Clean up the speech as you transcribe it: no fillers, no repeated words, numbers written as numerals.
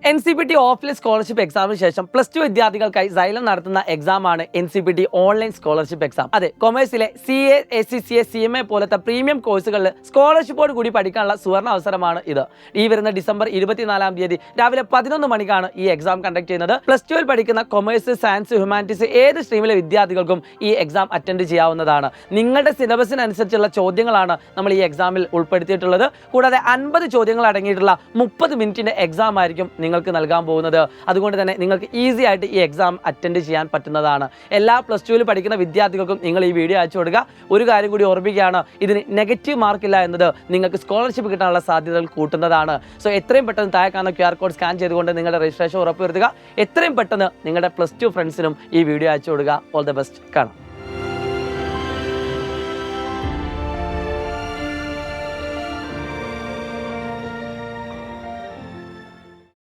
NCPT offline scholarship എക്സാമിന് ശേഷം +2 വിദ്യാർത്ഥികൾക്കായി സൈലം നടത്തുന്ന എക്സാമാണ് NCPT ഓൺലൈൻ സ്കോളർഷിപ്പ് എക്സാം. അതെ, കൊമേഴ്സിലെ CA, ACCA, CMA പോലത്തെ പ്രീമിയം കോഴ്സുകളിൽ സ്കോളർഷിപ്പോട് കൂടി പഠിക്കാനുള്ള സുവർണ്ണ അവസരമാണ് ഇത്. ഈ വരുന്ന ഡിസംബർ 24-ാം തീയതി രാവിലെ 11 മണിക്കാണ് ഈ എക്സാം കണ്ടക്ട് ചെയ്യുന്നത്. +2 പഠിക്കുന്ന കൊമേഴ്സ്, സയൻസ്, ഹ്യൂമാനിറ്റീസ് ഏത് സ്ട്രീമിലെ വിദ്യാർത്ഥികൾക്കും ഈ എക്സാം അറ്റൻഡ് ചെയ്യാവുന്നതാണ്. നിങ്ങളുടെ സിലബസിനനുസരിച്ചുള്ള ചോദ്യങ്ങളാണ് നമ്മൾ ഈ എക്സാമിൽ ഉൾപ്പെടുത്തിയിട്ടുള്ളത്. കൂടാതെ 50 ചോദ്യങ്ങൾ അടങ്ങിയിട്ടുള്ള 30 മിനിറ്റിന്റെ എക്സാം ആയിരിക്കും നിങ്ങൾക്ക് നൽകാൻ പോകുന്നത്. അതുകൊണ്ട് തന്നെ നിങ്ങൾക്ക് ഈസി ആയിട്ട് ഈ എക്സാം അറ്റൻഡ് ചെയ്യാൻ പറ്റുന്നതാണ്. എല്ലാ +2 പഠിക്കുന്ന വിദ്യാർത്ഥികൾക്കും നിങ്ങൾ ഈ വീഡിയോ അയച്ചു കൊടുക്കുക. ഒരു കാര്യം കൂടി ഓർമ്മിക്കുകയാണ്, ഇതിന് നെഗറ്റീവ് മാർക്കില്ല എന്നത് നിങ്ങൾക്ക് സ്കോളർഷിപ്പ് കിട്ടാനുള്ള സാധ്യതകൾ കൂട്ടുന്നതാണ്. സോ എത്രയും പെട്ടെന്ന് താഴെ കാണുന്ന QR കോഡ് സ്കാൻ ചെയ്തുകൊണ്ട് നിങ്ങളുടെ രജിസ്ട്രേഷൻ ഉറപ്പുവരുത്തുക. എത്രയും പെട്ടെന്ന് നിങ്ങളുടെ +2 ഫ്രണ്ട്സിനും ഈ വീഡിയോ അയച്ചു കൊടുക്കുക. All the best. കാണാം.